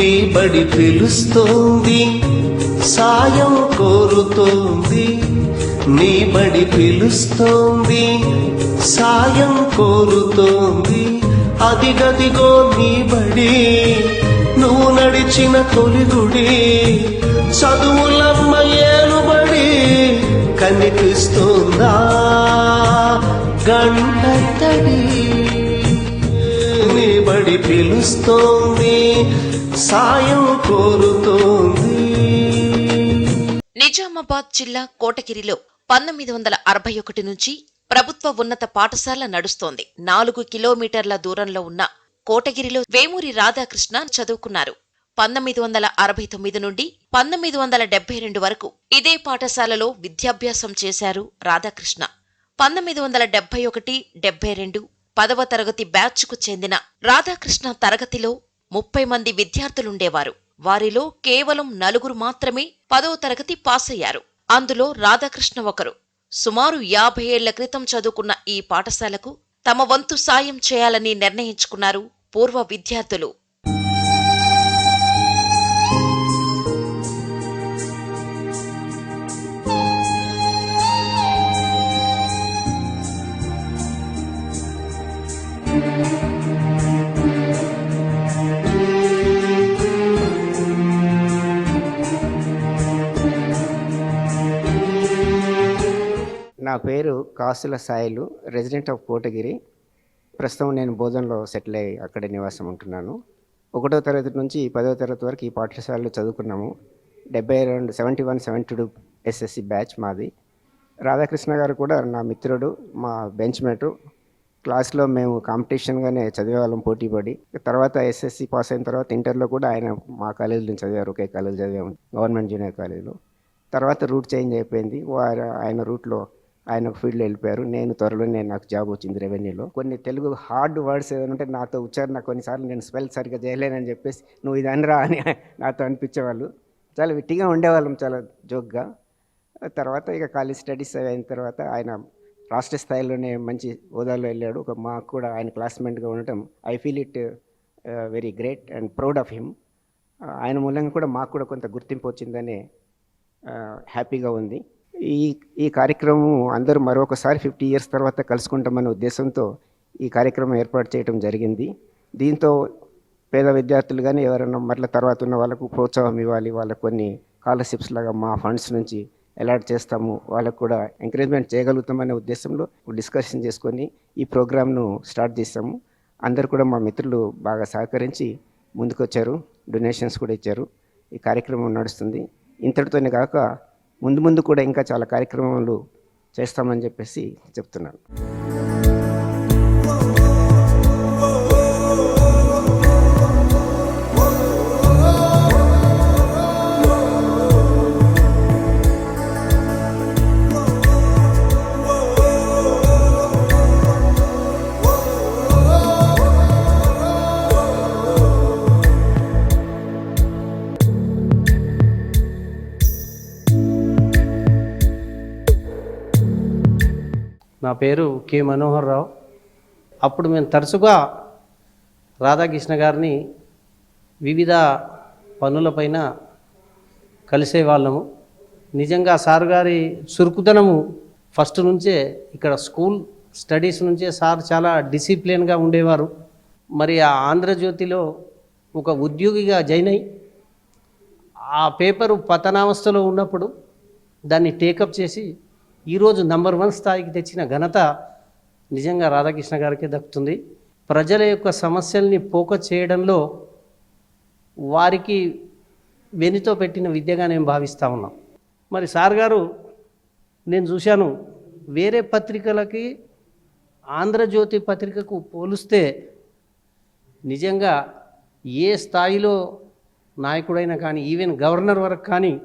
నీ బడి పిలుస్తోంది, సాయం కోరుతోంది. నీ బడి పిలుస్తోంది, సాయం కోరుతోంది. అదిగదిగో నీ బడి, నువ్వు నడిచిన తొలిగుడి. చదువులమ్మ ఏలుబడి కనిపిస్తోందా గంటతడి. నీ బడి పిలుస్తోంది, సాయం కోరుతోంది. నిజామాబాద్ జిల్లా కోటగిరిలో 1961 నుంచి ప్రభుత్వ ఉన్నత పాఠశాల నడుస్తోంది. 4 కిలోమీటర్ల దూరంలో ఉన్న కోటగిరిలో వేమూరి రాధాకృష్ణ చదువుకున్నారు. 1969 నుండి 1972 వరకు ఇదే పాఠశాలలో విద్యాభ్యాసం చేశారు రాధాకృష్ణ. 1971-72 10వ తరగతి బ్యాచ్కు చెందిన రాధాకృష్ణ తరగతిలో 30 మంది విద్యార్థులుండేవారు. వారిలో కేవలం 4 మాత్రమే 10వ తరగతి పాసయ్యారు. అందులో రాధాకృష్ణ ఒకరు. సుమారు 50 ఏళ్ల క్రితం చదువుకున్న ఈ పాఠశాలకు తమ వంతు సాయం చేయాలని నిర్ణయించుకున్నారు పూర్వ విద్యార్థులు. నా పేరు కాసుల సాయిలు, రెసిడెంట్ ఆఫ్ కోటగిరి. ప్రస్తుతం నేను బోధనలో సెటిల్ అయ్యి అక్కడే నివాసం ఉంటున్నాను. 1వ తరగతి నుంచి 10వ తరగతి వరకు ఈ పాఠశాలలో చదువుకున్నాము. 71-72 ఎస్ఎస్సి బ్యాచ్ మాది. రాధాకృష్ణ గారు కూడా నా మిత్రుడు, మా బెంచ్ మేటు. క్లాస్లో మేము కాంపిటీషన్గానే చదివేవాళ్ళం, పోటీపడి. తర్వాత ఎస్ఎస్సి పాస్ అయిన తర్వాత ఇంటర్లో కూడా ఆయన మా కాలేజీలో చదివారు, ఒకే కాలేజీ చదివాము, గవర్నమెంట్ జూనియర్ కాలేజీలో. తర్వాత రూట్ చేంజ్ అయిపోయింది. ఆయన రూట్లో ఆయన ఫీల్డ్లో వెళ్ళిపోయారు. త్వరలోనే నాకు జాబ్ వచ్చింది రెవెన్యూలో. కొన్ని తెలుగు హార్డ్ వర్డ్స్ ఏదైనా ఉంటే నాతో ఉచ్చారణ కొన్నిసార్లు నేను స్పెల్ సరిగ్గా చేయలేనని చెప్పేసి నువ్వు ఇది అనరా అని నాతో అనిపించేవాళ్ళు. చాలా విట్టిగా ఉండేవాళ్ళం, చాలా జోక్గా. తర్వాత ఇక కాలేజ్ స్టడీస్ అయిన తర్వాత ఆయన రాష్ట్ర స్థాయిలోనే మంచి హోదాలో వెళ్ళాడు. మాకు కూడా ఆయన క్లాస్మేట్గా ఉండటం I feel it very great and proud of him. ఆయన మూలంగా కూడా మాకు కూడా కొంత గుర్తింపు వచ్చిందని హ్యాపీగా ఉంది. ఈ కార్యక్రమం అందరూ మరొకసారి 50 years తర్వాత కలుసుకుంటామనే ఉద్దేశంతో ఈ కార్యక్రమం ఏర్పాటు చేయడం జరిగింది. దీంతో పేద విద్యార్థులు కానీ ఎవరైనా మరల తర్వాత ఉన్న వాళ్ళకు ప్రోత్సాహం ఇవ్వాలి, వాళ్ళకు కొన్ని స్కాలర్షిప్స్ లాగా మా ఫండ్స్ నుంచి అలాట్ చేస్తాము, వాళ్ళకు కూడా ఎంకరేజ్మెంట్ చేయగలుగుతామనే ఉద్దేశంలో డిస్కషన్ చేసుకొని ఈ ప్రోగ్రామ్ను స్టార్ట్ చేస్తాము. అందరు కూడా మా మిత్రులు బాగా సహకరించి ముందుకొచ్చారు, డొనేషన్స్ కూడా ఇచ్చారు. ఈ కార్యక్రమం నడుస్తుంది. ఇంతటితోనే కాక ముందు కూడా ఇంకా చాలా కార్యక్రమాలు చేస్తామని చెప్పేసి చెప్తున్నాను. నా పేరు కె మనోహర్ రావు. అప్పుడు మేము తరచుగా రాధాకృష్ణ గారిని వివిధ పనులపైన కలిసేవాళ్ళము. నిజంగా సార్ గారి చురుకుదనము ఫస్ట్ నుంచే, ఇక్కడ స్కూల్ స్టడీస్ నుంచే సార్ చాలా డిసిప్లిన్గా ఉండేవారు. మరి ఆ ఆంధ్రజ్యోతిలో ఒక ఉద్యోగిగా జాయిన్ అయ్యి ఆ పేపరు పతనావస్థలో ఉన్నప్పుడు దాన్ని టేకప్ చేసి ఈరోజు నంబర్ 1 స్థాయికి తెచ్చిన ఘనత నిజంగా రాధాకృష్ణ గారికే దక్కుతుంది. ప్రజల యొక్క సమస్యల్ని ఫోకస్ చేయడంలో వారికి వెనుతో పెట్టిన విద్యగా నేను భావిస్తూ ఉన్నాం. మరి సార్ గారు నేను చూశాను, వేరే పత్రికలకి ఆంధ్రజ్యోతి పత్రికకు పోలిస్తే నిజంగా ఏ స్థాయిలో నాయకుడైనా కానీ, ఈవెన్ గవర్నర్ వరకు కానీ,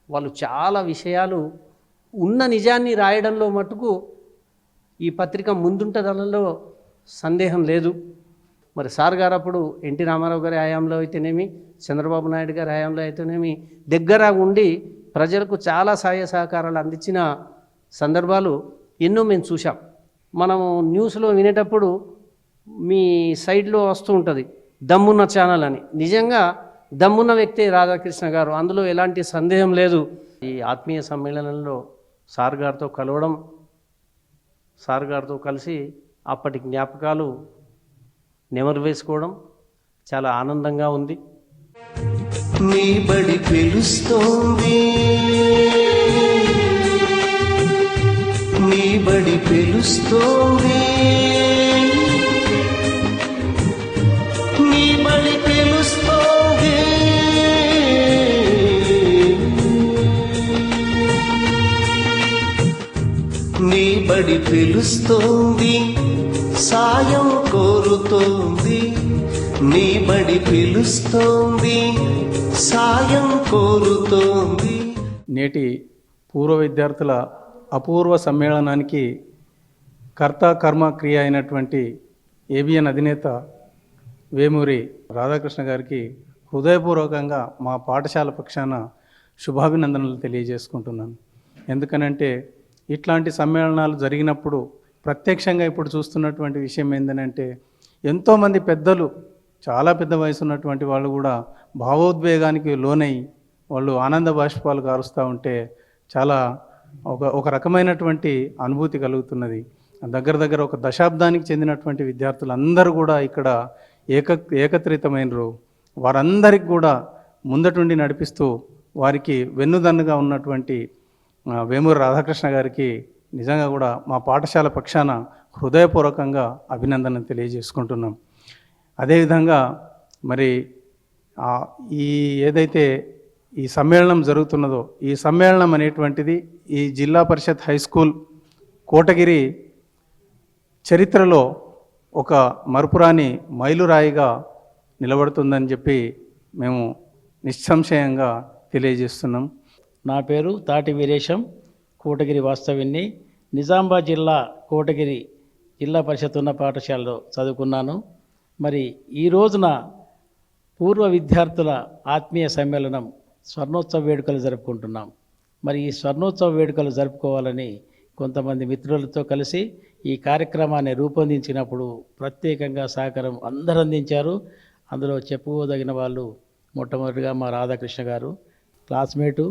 వాళ్ళు చాలా విషయాలు ఉన్న నిజాన్ని రాయడంలో మటుకు ఈ పత్రిక ముందుంటదనలో సందేహం లేదు. మరి సార్ గారు అప్పుడు ఎన్టీ రామారావు గారి హయాంలో అయితేనేమి, చంద్రబాబు నాయుడు గారి హయాంలో అయితేనేమి దగ్గర ఉండి ప్రజలకు చాలా సహాయ సహకారాలు అందించిన సందర్భాలు ఎన్నో మేము చూసాం. మనము న్యూస్లో వినేటప్పుడు మీ సైడ్లో వస్తూ ఉంటుంది దమ్మున్న ఛానల్ అని. నిజంగా దమ్మున్న వ్యక్తి రాధాకృష్ణ గారు, అందులో ఎలాంటి సందేహం లేదు. ఈ ఆత్మీయ సమ్మేళనంలో సార్ గారితో కలవడం, సార్ గారితో కలిసి అప్పటి జ్ఞాపకాలు నెమరు వేసుకోవడం చాలా ఆనందంగా ఉంది. నీ బడి పిలుస్తోంది, నీ బడి పిలుస్తోంది, నీ బడి పిలుస్తోంది, నీ బడి పిలుస్తోంది, సాయం కోరుతోంది, నీ బడి పిలుస్తోంది, సాయం కోరుతోంది. నేటి పూర్వ విద్యార్థుల అపూర్వ సమ్మేళనానికి కర్త కర్మ క్రియ అయినటువంటి ఏబిఎన్ అధినేత వేమూరి రాధాకృష్ణ గారికి హృదయపూర్వకంగా మా పాఠశాల పక్షాన శుభాభినందనలు తెలియజేసుకుంటున్నాను. ఎందుకనంటే ఇట్లాంటి సమ్మేళనాలు జరిగినప్పుడు ప్రత్యక్షంగా ఇప్పుడు చూస్తున్నటువంటి విషయం ఏంటంటే ఎంతోమంది పెద్దలు, చాలా పెద్ద వయసు ఉన్నటువంటి వాళ్ళు కూడా భావోద్వేగానికి లోనై వాళ్ళు ఆనంద బాష్పాలు కారుస్తూ ఉంటే చాలా ఒక రకమైనటువంటి అనుభూతి కలుగుతున్నది. దగ్గర ఒక దశాబ్దానికి చెందినటువంటి విద్యార్థులందరూ కూడా ఇక్కడ ఏకత్రితమైనరు. వారందరికి కూడా ముందటుండి నడిపిస్తూ వారికి వెన్నుదన్నుగా ఉన్నటువంటి వేమూరి రాధాకృష్ణ గారికి నిజంగా కూడా మా పాఠశాల పక్షాన హృదయపూర్వకంగా అభినందనలు తెలియజేసుకుంటున్నాం. అదేవిధంగా మరి ఏదైతే ఈ సమ్మేళనం జరుగుతున్నదో, ఈ సమ్మేళనం అనేటువంటిది ఈ జిల్లా పరిషత్ హై స్కూల్ కోటగిరి చరిత్రలో ఒక మరుపురాని మైలురాయిగా నిలబడుతుందని చెప్పి మేము నిస్సంశయంగా తెలియజేస్తున్నాం. నా పేరు తాటి వీరేశం, కోటగిరి వాస్తవ్యుణ్ణి. నిజామాబాద్ జిల్లా కోటగిరి జిల్లా పరిషత్ ఉన్న పాఠశాలలో చదువుకున్నాను. మరి ఈ రోజున పూర్వ విద్యార్థుల ఆత్మీయ సమ్మేళనం స్వర్ణోత్సవ వేడుకలు జరుపుకుంటున్నాం. మరి ఈ స్వర్ణోత్సవ వేడుకలు జరుపుకోవాలని కొంతమంది మిత్రులతో కలిసి ఈ కార్యక్రమాన్ని రూపొందించినప్పుడు ప్రత్యేకంగా సహకారం అందరూ అందించారు. అందులో చెప్పుకోదగిన వాళ్ళు మొట్టమొదటిగా మా రాధాకృష్ణ గారు, క్లాస్మేటు,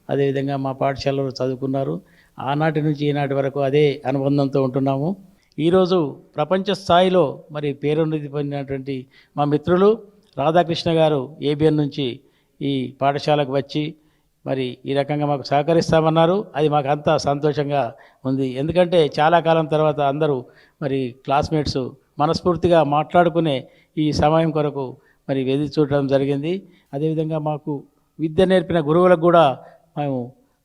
అదేవిధంగా మా పాఠశాలలో చదువుకున్నారు. ఆనాటి నుంచి ఈనాటి వరకు అదే అనుబంధంతో ఉంటున్నాము. ఈరోజు ప్రపంచ స్థాయిలో మరి పేరున్నతి పొందినటువంటి మా మిత్రులు రాధాకృష్ణ గారు ఏబిఎన్ నుంచి ఈ పాఠశాలకు వచ్చి మరి ఈ రకంగా మాకు సహకరిస్తామన్నారు. అది మాకు అంతా సంతోషంగా ఉంది. ఎందుకంటే చాలా కాలం తర్వాత అందరూ మరి క్లాస్మేట్స్ మనస్ఫూర్తిగా మాట్లాడుకునే ఈ సమయం కొరకు మరి ఎదురు చూడడం జరిగింది. అదేవిధంగా మాకు విద్య నేర్పిన గురువులకు కూడా మేము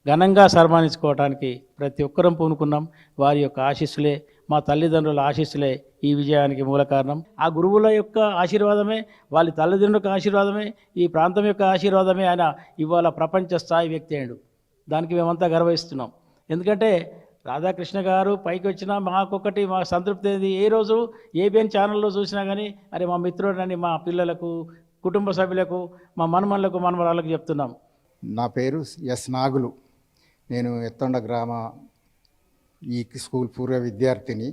ఘనంగా సన్మానించుకోవడానికి ప్రతి ఒక్కరం పూనుకున్నాం. వారి యొక్క ఆశీస్సులే, మా తల్లిదండ్రుల ఆశీస్సులే ఈ విజయానికి మూల కారణం. ఆ గురువుల యొక్క ఆశీర్వాదమే, వాళ్ళ తల్లిదండ్రుల ఆశీర్వాదమే, ఈ ప్రాంతం యొక్క ఆశీర్వాదమే ఆయన ఇవాళ ప్రపంచ స్థాయి వ్యక్తి అయ్యాడు. దానికి మేమంతా గర్వహిస్తున్నాం. ఎందుకంటే రాధాకృష్ణ గారు పైకి వచ్చినా మాకొకటి మా సంతృప్తి అనేది, ఏ రోజు ఏబిఎన్ ఛానల్లో చూసినా కానీ అరే మా మిత్రుడని మా పిల్లలకు, కుటుంబ సభ్యులకు, మా మనమళ్ళకు, మనమరాళ్ళకు చెప్తున్నాం. నా పేరు ఎస్ నాగులు. నేను ఎత్తండ గ్రామ ఈ స్కూల్ పూర్వ విద్యార్థిని.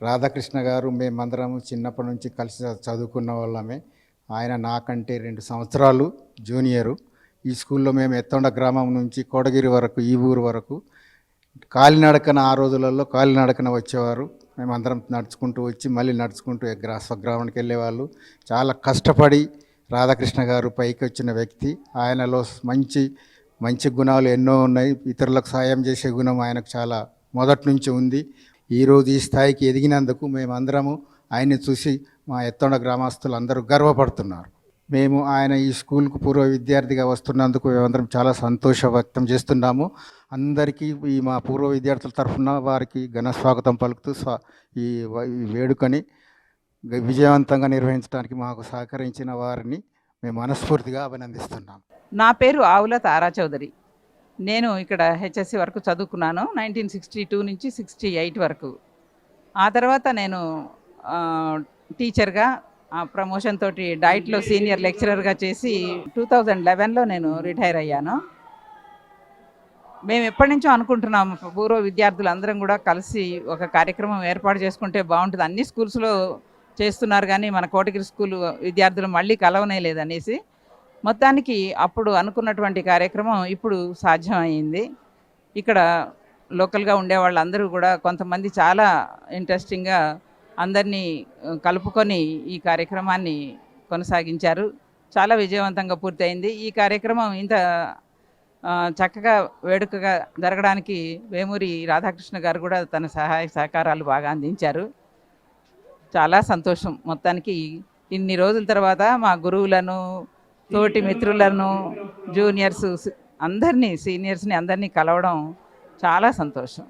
రాధాకృష్ణ గారు మేమందరం చిన్నప్పటి నుంచి కలిసి చదువుకున్న వాళ్ళమే. ఆయన నాకంటే 2 సంవత్సరాలు జూనియరు. ఈ స్కూల్లో మేము ఎత్తండ గ్రామం నుంచి కోటగిరి వరకు, ఈ ఊరు వరకు కాలినడకన, ఆ రోజులలో కాలినడకన వచ్చేవారు. మేమందరం నడుచుకుంటూ వచ్చి మళ్ళీ నడుచుకుంటూ స్వగ్రామానికి వెళ్ళేవాళ్ళు. చాలా కష్టపడి రాధాకృష్ణ గారు పైకి వచ్చిన వ్యక్తి. ఆయనలో మంచి గుణాలు ఎన్నో ఉన్నాయి. ఇతరులకు సాయం చేసే గుణం ఆయనకు చాలా మొదటి నుంచి ఉంది. ఈరోజు ఈ స్థాయికి ఎదిగినందుకు మేమందరము ఆయన్ని చూసి మా ఎత్తండ గ్రామస్తులు అందరూ గర్వపడుతున్నారు. మేము ఆయన ఈ స్కూల్కు పూర్వ విద్యార్థిగా వస్తున్నందుకు మేమందరం చాలా సంతోషం వ్యక్తం చేస్తున్నాము. అందరికీ ఈ మా పూర్వ విద్యార్థుల తరఫున వారికి ఘన స్వాగతం పలుకుతూ ఈ వేడుకని విజయవంతంగా నిర్వహించడానికి మాకు సహకరించిన వారిని మేము మనస్ఫూర్తిగా అభినందిస్తున్నాం. నా పేరు ఆవుల తారా చౌదరి. నేను ఇక్కడ హెచ్ఎస్సి వరకు చదువుకున్నాను, 1962 నుంచి 68 వరకు. ఆ తర్వాత నేను టీచర్గా ప్రమోషన్ తోటి డైట్లో సీనియర్ లెక్చరర్గా చేసి 2011లో నేను రిటైర్ అయ్యాను. మేము ఎప్పటి నుంచో అనుకుంటున్నాం, పూర్వ విద్యార్థులందరం కూడా కలిసి ఒక కార్యక్రమం ఏర్పాటు చేసుకుంటే బాగుంటుంది. అన్ని స్కూల్స్లో చేస్తున్నారు కానీ మన కోటగిరి స్కూల్ విద్యార్థులు మళ్ళీ కలవనే లేదనేసి మొత్తానికి అప్పుడు అనుకున్నటువంటి కార్యక్రమం ఇప్పుడు సాధ్యమైంది. ఇక్కడ లోకల్గా ఉండే వాళ్ళందరూ కూడా కొంతమంది చాలా ఇంట్రెస్టింగ్గా అందరినీ కలుపుకొని ఈ కార్యక్రమాన్ని కొనసాగించారు. చాలా విజయవంతంగా పూర్తయింది. ఈ కార్యక్రమం ఇంత చక్కగా వేడుకగా జరగడానికి వేమూరి రాధాకృష్ణ గారు కూడా తన సహాయ సహకారాలు బాగా అందించారు. చాలా సంతోషం. మొత్తానికి ఇన్ని రోజుల తర్వాత మా గురువులను, తోటి మిత్రులను, జూనియర్స్ అందరినీ, సీనియర్స్ని అందరినీ కలవడం చాలా సంతోషం.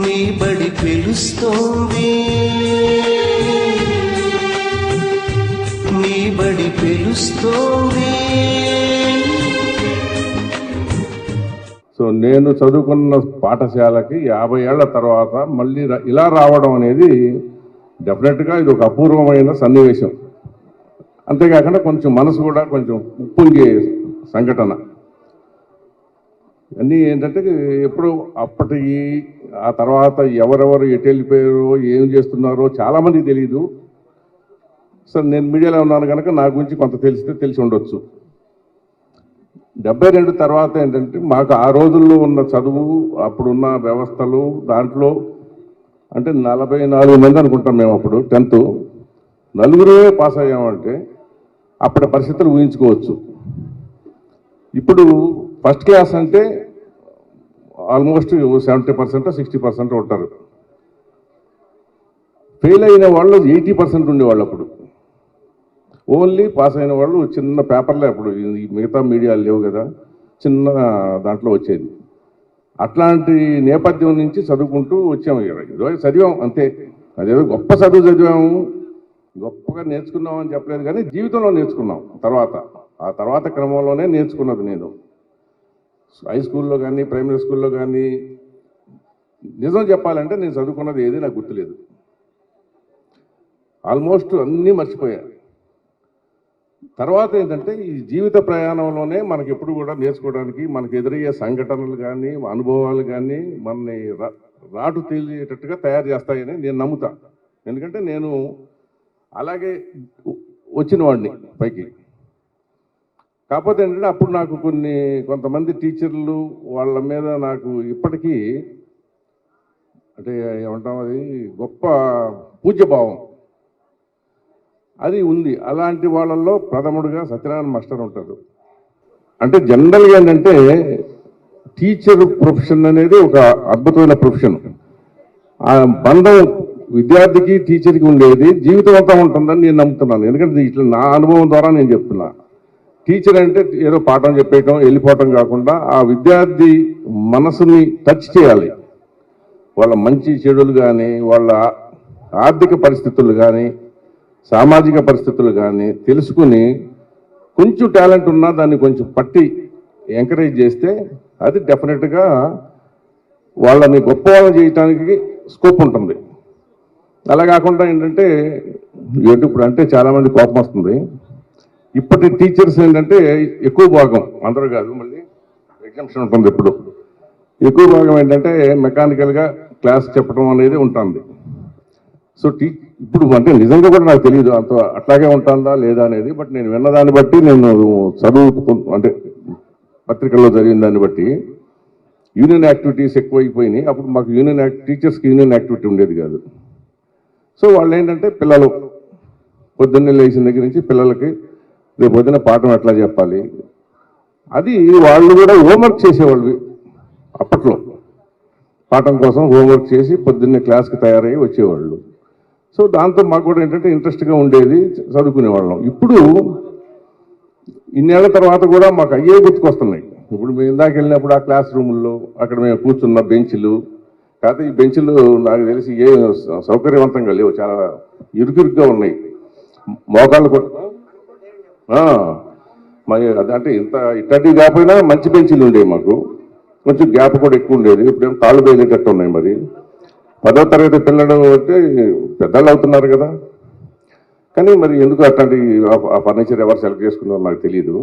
నీ బడి పిలుస్తోంది, నీ బడి పిలుస్తోంది. సో నేను చదువుకున్న పాఠశాలకి 50 ఏళ్ల తర్వాత మళ్ళీ ఇలా రావడం అనేది డెఫినెట్గా ఇది ఒక అపూర్వమైన సన్నివేశం. అంతేకాకుండా కొంచెం మనసు కూడా కొంచెం ఉప్పొంగే సంఘటన. అన్నీ ఏంటంటే ఎప్పుడు అప్పటికి ఆ తర్వాత ఎవరెవరు ఎటు వెళ్ళిపోయారో ఏం చేస్తున్నారో చాలామందికి తెలియదు. సో నేను మీడియాలో ఉన్నాను కనుక నా గురించి కొంత తెలిసి ఉండొచ్చు. 72 తర్వాత ఏంటంటే మాకు ఆ రోజుల్లో ఉన్న చదువు, అప్పుడున్న వ్యవస్థలు, దాంట్లో అంటే 44 మంది అనుకుంటాం మేము అప్పుడు 10th, 4 పాస్ అయ్యామంటే అప్పటి పరిస్థితులు ఊహించుకోవచ్చు. ఇప్పుడు ఫస్ట్ క్లాస్ అంటే ఆల్మోస్ట్ 70% 60% ఉంటారు. ఫెయిల్ అయిన వాళ్ళు 80% ఉండేవాళ్ళు అప్పుడు. ఓన్లీ పాస్ అయిన వాళ్ళు చిన్న పేపర్లే, అప్పుడు మిగతా మీడియాలు లేవు కదా, చిన్న దాంట్లో వచ్చేది. అట్లాంటి నేపథ్యం నుంచి చదువుకుంటూ వచ్చాము. ఏదో చదివాం అంతే. అదేదో గొప్ప చదువు చదివాము, గొప్పగా నేర్చుకున్నాం అని చెప్పలేదు, కానీ జీవితంలో నేర్చుకున్నాం. ఆ తర్వాత క్రమంలోనే నేర్చుకున్నది నేను. హై స్కూల్లో కానీ ప్రైమరీ స్కూల్లో కానీ నిజం చెప్పాలంటే నేను చదువుకున్నది ఏది నాకు గుర్తులేదు. ఆల్మోస్ట్ అన్నీ మర్చిపోయాను. తర్వాత ఏంటంటే ఈ జీవిత ప్రయాణంలోనే మనకి ఎప్పుడు కూడా నేర్చుకోవడానికి, మనకు ఎదురయ్యే సంఘటనలు కానీ అనుభవాలు కానీ మనని రాటు తేలేటట్టుగా తయారు చేస్తాయని నేను నమ్ముతా. ఎందుకంటే నేను అలాగే వచ్చిన వాడిని పైకి. కాకపోతే ఏంటంటే అప్పుడు నాకు కొంతమంది టీచర్లు వాళ్ళ మీద నాకు ఇప్పటికీ అంటే ఏమంటాం, అది గొప్ప పూజ్యభావం అది ఉంది. అలాంటి వాళ్ళల్లో ప్రథముడుగా సత్యనారాయణ మాస్టర్ ఉంటారు. అంటే జనరల్గా ఏంటంటే టీచర్ ప్రొఫెషన్ అనేది ఒక అద్భుతమైన ప్రొఫెషన్. ఆ బంధం విద్యార్థికి టీచర్కి ఉండేది జీవితం అంతా ఉంటుందని నేను నమ్ముతున్నాను. ఎందుకంటే ఇట్లా నా అనుభవం ద్వారా నేను చెప్తున్నా. టీచర్ అంటే ఏదో పాఠం చెప్పేయటం వెళ్ళిపోవటం కాకుండా ఆ విద్యార్థి మనసుని టచ్ చేయాలి. వాళ్ళ మంచి చెడులు కానీ, వాళ్ళ ఆర్థిక పరిస్థితులు కానీ, సామాజిక పరిస్థితులు కానీ తెలుసుకుని కొంచెం టాలెంట్ ఉన్నా దాన్ని కొంచెం పట్టి ఎంకరేజ్ చేస్తే అది డెఫినెట్గా వాళ్ళని గొప్ప వాళ్ళని చేయటానికి స్కోప్ ఉంటుంది. అలా కాకుండా ఏంటంటే ఇప్పుడు అంటే చాలామంది కోపం వస్తుంది. ఇప్పటి టీచర్స్ ఏంటంటే ఎక్కువ భాగం, అందరూ కాదు, మళ్ళీ ఎగ్జామ్షన్ ఉంటుంది, ఎప్పుడు ఎక్కువ భాగం ఏంటంటే మెకానికల్గా క్లాస్ చెప్పడం అనేది ఉంటుంది. సో ఇప్పుడు అంటే నిజంగా కూడా నాకు తెలియదు అంత అట్లాగే ఉంటుందా లేదా అనేది. బట్ నేను విన్నదాన్ని బట్టి, నేను అంటే పత్రికల్లో జరిగిన దాన్ని బట్టి యూనియన్ యాక్టివిటీస్ ఎక్కువైపోయినాయి. అప్పుడు మాకు టీచర్స్కి యూనియన్ యాక్టివిటీ ఉండేది కాదు. సో వాళ్ళు ఏంటంటే పిల్లలు పొద్దున్నే లేచిన దగ్గర నుంచి పిల్లలకి రేపు పొద్దున్న పాఠం ఎట్లా చెప్పాలి, అది వాళ్ళు కూడా హోంవర్క్ చేసేవాళ్ళు. అప్పట్లో పాఠం కోసం హోంవర్క్ చేసి పొద్దున్నే క్లాస్కి తయారయ్యి వచ్చేవాళ్ళు. సో దాంతో మాకు కూడా ఏంటంటే ఇంట్రెస్ట్గా ఉండేది, చదువుకునేవాళ్ళం. ఇప్పుడు ఇన్నేళ్ల తర్వాత కూడా మాకు అయ్యే గుర్తుకొస్తున్నాయి. ఇప్పుడు మేము ఇందాక వెళ్ళినప్పుడు ఆ క్లాస్ రూముల్లో అక్కడ మేము కూర్చున్న బెంచ్లు, కాకపోతే ఈ బెంచ్లు నాకు తెలిసి ఏ సౌకర్యవంతంగా లేవు, చాలా ఇరుకురుగ్గా ఉన్నాయి. మోకాళ్ళు మరి అంటే ఇంత ఇట్టటి కాకపోయినా మంచి బెంచీలు ఉండేవి మాకు. కొంచెం గ్యాప్ కూడా ఎక్కువ ఉండేది. ఇప్పుడేమో తాళ్ళు బయలుదేరేటట్టు ఉన్నాయి. మరి 10వ తరగతి పిల్లలు అంటే పెద్దలు అవుతున్నారు కదా, కానీ మరి ఎందుకు అట్లాంటి ఆ ఫర్నిచర్ ఎవరు సెలెక్ట్ చేసుకున్నారో నాకు తెలియదు.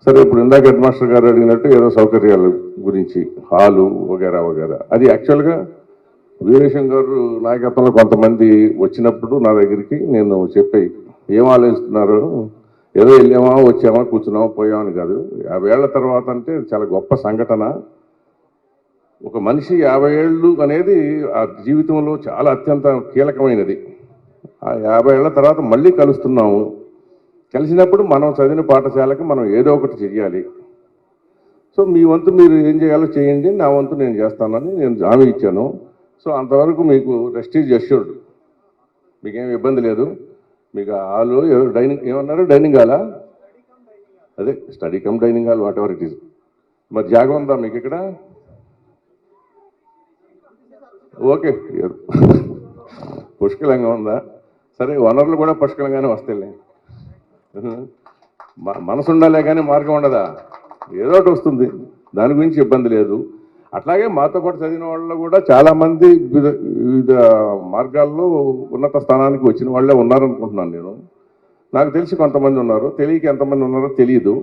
సరే, ఇప్పుడు ఇందాక హెడ్ మాస్టర్ గారు అడిగినట్టు ఏదో సౌకర్యాల గురించి హాలు వగేరా వగేరా, అది యాక్చువల్గా వీరేశం గారు నాయకత్వంలో కొంతమంది వచ్చినప్పుడు నా దగ్గరికి నేను చెప్పి ఏం ఆలోచిస్తున్నారు, ఏదో వెళ్ళామా వచ్చామా కూర్చున్నామా పోయామని కాదు. 50 ఏళ్ల తర్వాత అంటే చాలా గొప్ప సంఘటన. ఒక మనిషి 50 ఏళ్ళు అనేది ఆ జీవితంలో చాలా అత్యంత కీలకమైనది. ఆ 50 ఏళ్ల తర్వాత మళ్ళీ కలుస్తున్నాము. కలిసినప్పుడు మనం చదివిన పాఠశాలకి మనం ఏదో ఒకటి చెయ్యాలి. సో మీ వంతు మీరు ఏం చేయాలో చేయండి, నా వంతు నేను చేస్తానని నేను హామీ ఇచ్చాను. సో అంతవరకు మీకు రెస్టీజ్ అష్యూర్డ్, మీకేం ఇబ్బంది లేదు. మీకు హాలు డైనింగ్ ఏమన్నారు, డైనింగ్ హాలా, అదే study cum dining hall, what ever it is. మరి జాగ ఉందా మీకు ఇక్కడ? ఓకే, పుష్కలంగా ఉందా? సరే, వనరులు కూడా పుష్కలంగానే వస్తాయిలే. మనసు ఉండాలే కానీ మార్గం ఉండదా, ఏదో ఒకటి వస్తుంది, దాని గురించి ఇబ్బంది లేదు. అట్లాగే మాతో పాటు చదివిన వాళ్ళు కూడా చాలామంది వివిధ మార్గాల్లో ఉన్నత స్థానానికి వచ్చిన వాళ్ళే ఉన్నారనుకుంటున్నాను నేను. నాకు తెలిసి కొంతమంది ఉన్నారు, తెలియక ఎంతమంది ఉన్నారో తెలియదు.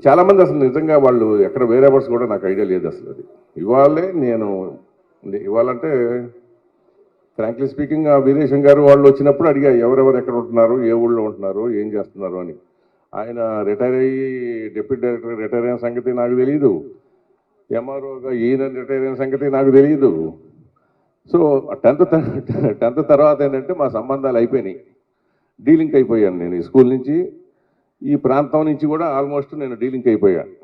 చాలామంది అసలు నిజంగా వాళ్ళు ఎక్కడ వేరే వర్స్ కూడా నాకు ఐడియా లేదు అసలు. అది ఇవాళంటే ఫ్రాంక్లీ స్పీకింగ్ వీరేశం గారు వాళ్ళు వచ్చినప్పుడు అడిగా ఎవరెవరు ఎక్కడ ఉంటున్నారు, ఏ ఊళ్ళో ఉంటున్నారు, ఏం చేస్తున్నారు అని. ఆయన రిటైర్ అయ్యి డిప్యూటీ డైరెక్టర్ రిటైర్ అయిన సంగతి నాకు తెలియదు, ఎంఆర్ఓగా ఈయన రిటైర్ అయిన సంగతి నాకు తెలియదు. సో 10th తర్వాత ఏంటంటే మా సంబంధాలు అయిపోయినాయి, డీలింక్ అయిపోయాను. నేను ఈ స్కూల్ నుంచి ఈ ప్రాంతం నుంచి కూడా ఆల్మోస్ట్ నేను డీలింక్ అయిపోయాను.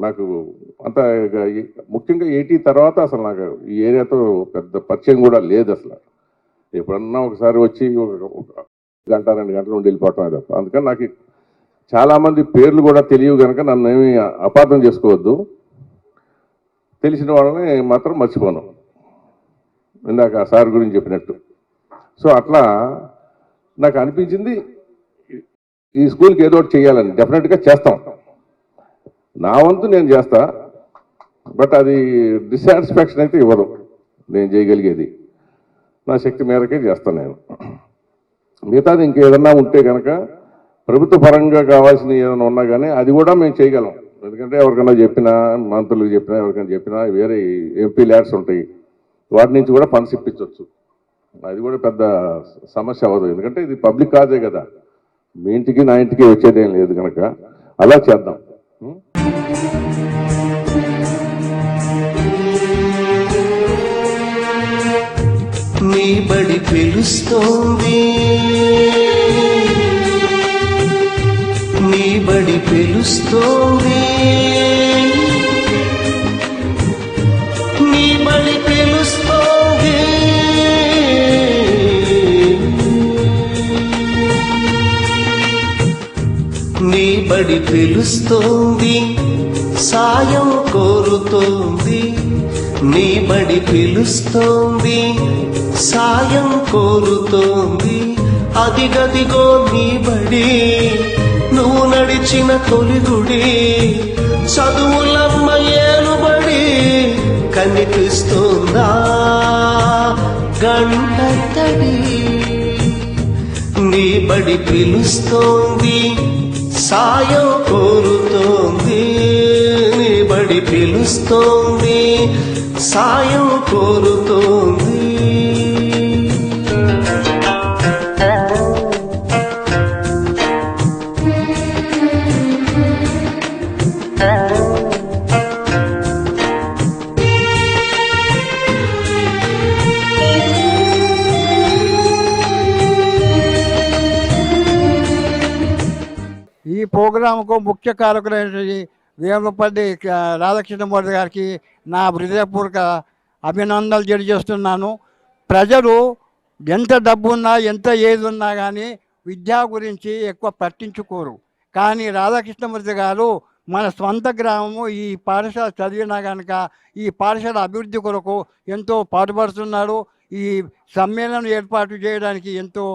నాకు అంత ముఖ్యంగా 80 తర్వాత అసలు నాకు ఈ ఏరియాతో పెద్ద పరిచయం కూడా లేదు అసలు. ఎప్పుడన్నా ఒకసారి వచ్చి ఒక గంట 2 గంటలు ఉండి వెళ్ళిపోవటం తప్ప. అందుకని నాకు చాలామంది పేర్లు కూడా తెలియవు కనుక నన్ను ఏమి అపార్థం చేసుకోవద్దు. తెలిసిన వాళ్ళని మాత్రం మర్చిపోను, ఇందాక ఆ సార్ గురించి చెప్పినట్టు. సో అట్లా నాకు అనిపించింది ఈ స్కూల్కి ఏదో ఒకటి చేయాలని. డెఫినెట్గా చేస్తాం, నా వంతు నేను చేస్తా. బట్ అది డిస్సాటిస్ఫాక్షన్ అయితే ఇవ్వదు. నేను చేయగలిగేది నా శక్తి మేరకే చేస్తాను నేను. మిగతాది ఇంకేదన్నా ఉంటే కనుక ప్రభుత్వ పరంగా కావాల్సిన ఏదైనా ఉన్నా కానీ అది కూడా మేము చేయగలం. ఎందుకంటే ఎవరికైనా చెప్పినా, మంత్రులకు చెప్పినా, ఎవరికైనా చెప్పినా వేరే ఎంపీ ల్యాడ్స్ ఉంటాయి, వాటి నుంచి కూడా ఫండ్స్ ఇప్పించవచ్చు. అది కూడా పెద్ద సమస్య అవ్వదు, ఎందుకంటే ఇది పబ్లిక్ కాజే కదా, మీ ఇంటికి నా ఇంటికి వచ్చేదేం లేదు కనుక అలా చేద్దాం. నీ బడి పిలుస్తోంది, నీ బడి పిలుస్తోంది, నీ బడి పిలుస్తోంది, నీ బడి పిలుస్తోంది, సాయం కోరుతోంది. నీ బడి పిలుస్తోంది, సాయం కోరుతోంది. అదిగదిగో నీ బడి, నువ్వు నడిచిన తొలిగుడి, చదువులమ్మ ఏలుబడి కనిపిస్తోందా గంట తడి. నీ బడి పిలుస్తోంది, సాయం కోరుతోంది. నీ బడి పిలుస్తోంది, సాయం కోరుతోంది. ఈ ప్రోగ్రాంకు ముఖ్య కారకులైనటువంటి వేమపల్లి రాధాకృష్ణమూర్తి గారికి నా హృదయపూర్వక అభినందనలు తెలియజేస్తున్నాను. ప్రజలు ఎంత డబ్బు ఉన్నా, ఎంత ఏది ఉన్నా కానీ విద్య గురించి ఎక్కువ పట్టించుకోరు. కానీ రాధాకృష్ణమూర్తి గారు మన స్వంత గ్రామము ఈ పాఠశాల చదివినా కనుక ఈ పాఠశాల అభివృద్ధి కొరకు ఎంతో పాటుపడుతున్నాడు. ఈ సమ్మేళనం ఏర్పాటు చేయడానికి ఎంతో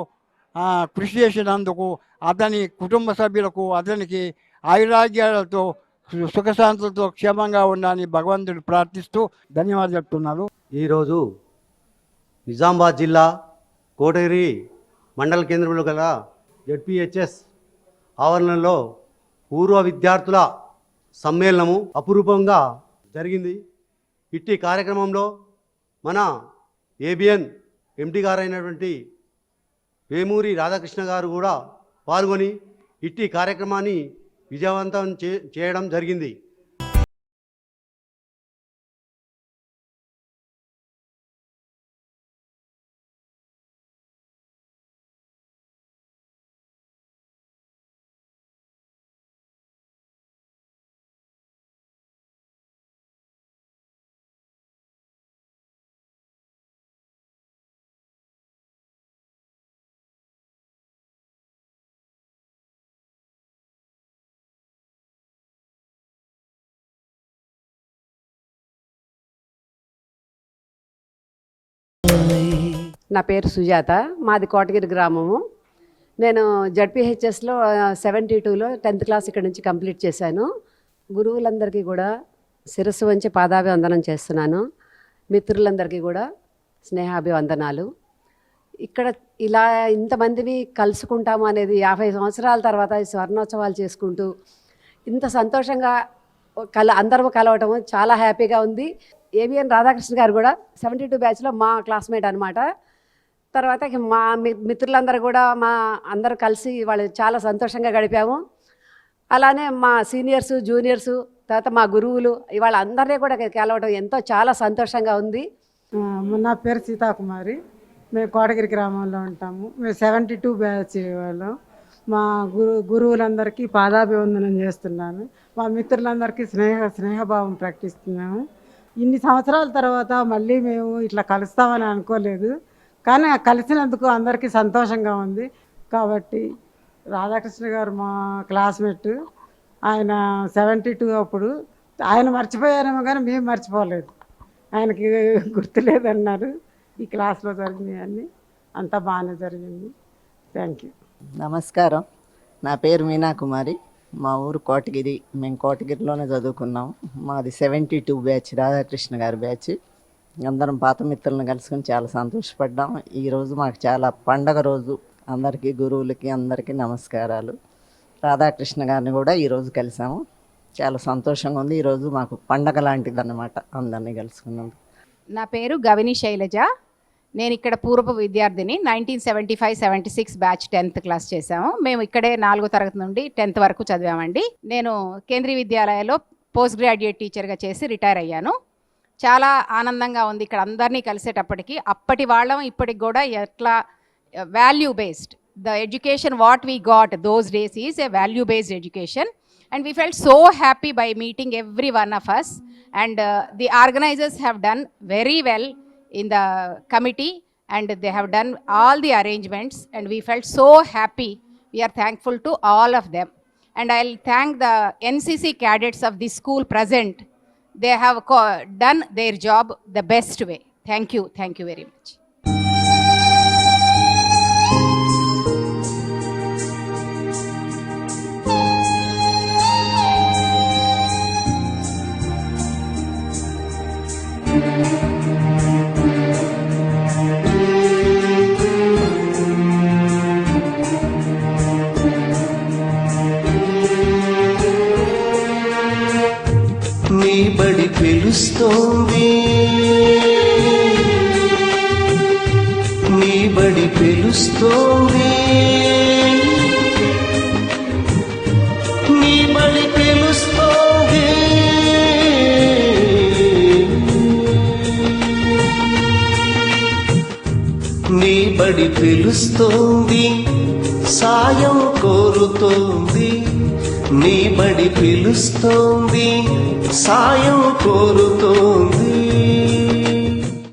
కృషి చేసినందుకు అతని కుటుంబ సభ్యులకు, అతనికి ఆయురాగ్యాలతో సుఖశాంతులతో క్షేమంగా ఉండాలని భగవంతుడు ప్రార్థిస్తూ ధన్యవాదాలు చెప్తున్నాను. ఈరోజు నిజామాబాద్ జిల్లా కోటగిరి మండల కేంద్రంలో గల జెడ్పిహెచ్ఎస్ ఆవరణలో పూర్వ విద్యార్థుల సమ్మేళనము అపురూపంగా జరిగింది. ఇట్టి కార్యక్రమంలో మన ఏబిఎన్ ఎండి గారైనటువంటి వేమూరి రాధాకృష్ణ గారు కూడా పాల్గొని ఇట్టి కార్యక్రమాన్ని విజయవంతం చేయడం జరిగింది. నా పేరు సుజాత, మాది కోటగిరి గ్రామము. నేను జడ్పిహెచ్ఎస్లో 72లో 10th క్లాస్ ఇక్కడ నుంచి కంప్లీట్ చేశాను. గురువులందరికీ కూడా శిరస్సు వంచి పాదాభివందనం చేస్తున్నాను. మిత్రులందరికీ కూడా స్నేహాభివందనాలు. ఇక్కడ ఇలా ఇంతమందిని కలుసుకుంటాము అనేది 50 సంవత్సరాల తర్వాత ఈ స్వర్ణోత్సవాలు చేసుకుంటూ ఇంత సంతోషంగా అందరూ కలవటం చాలా హ్యాపీగా ఉంది. ఏబిఎన్ రాధాకృష్ణ గారు కూడా 72 బ్యాచ్లో మా క్లాస్మేట్ అనమాట. తర్వాత మా మిత్రులందరూ కూడా మా అందరూ కలిసి వాళ్ళు చాలా సంతోషంగా గడిపాము. అలానే మా సీనియర్స్, జూనియర్స్, తర్వాత మా గురువులు ఇవాళ అందరినీ కూడా కలవడం ఎంతో చాలా సంతోషంగా ఉంది. నా పేరు సీతాకుమారి. మేము కోటగిరి గ్రామంలో ఉంటాము. మేము 72 బ్యాచ్ వాళ్ళం. మా గురువులందరికీ పాదాభివందనం చేస్తున్నాను. మా మిత్రులందరికీ స్నేహభావం ప్రకటిస్తున్నాము. ఇన్ని సంవత్సరాల తర్వాత మళ్ళీ మేము ఇట్లా కలుస్తామని అనుకోలేదు, కానీ కలిసినందుకు అందరికీ సంతోషంగా ఉంది. కాబట్టి రాధాకృష్ణ గారు మా క్లాస్మేట్. ఆయన 72 అప్పుడు ఆయన మర్చిపోయారేమో కానీ మేము మర్చిపోలేదు. ఆయనకి గుర్తులేదన్నారు. ఈ క్లాస్లో జరిగినాయి అన్నీ అంతా బాగానే జరిగింది. Thank you. నమస్కారం, నా పేరు మీనాకుమారి. మా ఊరు కోటగిరి. మేము కోటగిరిలోనే చదువుకున్నాం. మాది 72 బ్యాచ్, రాధాకృష్ణ గారి బ్యాచ్. అందరం పాత మిత్రులను కలుసుకొని చాలా సంతోషపడ్డాం. ఈరోజు మాకు చాలా పండగ రోజు. అందరికీ, గురువులకి అందరికీ నమస్కారాలు. రాధాకృష్ణ గారిని కూడా ఈరోజు కలిసాము. చాలా సంతోషంగా ఉంది. ఈరోజు మాకు పండగ లాంటిది అన్నమాట అందరినీ కలుసుకున్నాం. నా పేరు గవిని శైలజ. నేను ఇక్కడ పూర్వపు విద్యార్థిని. 1975-76 బ్యాచ్ 10th క్లాస్ చేసాము. మేము ఇక్కడే 4వ తరగతి నుండి 10th వరకు చదివామండి. నేను కేంద్రీయ విద్యాలయంలో పోస్ట్ గ్రాడ్యుయేట్ టీచర్గా చేసి రిటైర్ అయ్యాను. చాలా ఆనందంగా ఉంది ఇక్కడ అందరినీ కలిసేటప్పటికి. అప్పటి వాళ్ళం ఇప్పటికి కూడా ఎట్లా value based, the education what we got those days is a value based education. And we felt so happy by meeting every one of us. And the organizers have done very well in the committee, and they have done all the arrangements, and we felt so happy. We are thankful to all of them. And I'll thank the NCC cadets of this school present. They have done their job the best way. Thank you very much. నీ బడి పిలుస్తోంది, నీ బడి పిలుస్తోంది, నీ బడి పిలుస్తోంది, నీ బడి పిలుస్తోంది, సాయం కోరుతోంది. నీ బడి పిలుస్తోంది, సాయం కోరుతోంది.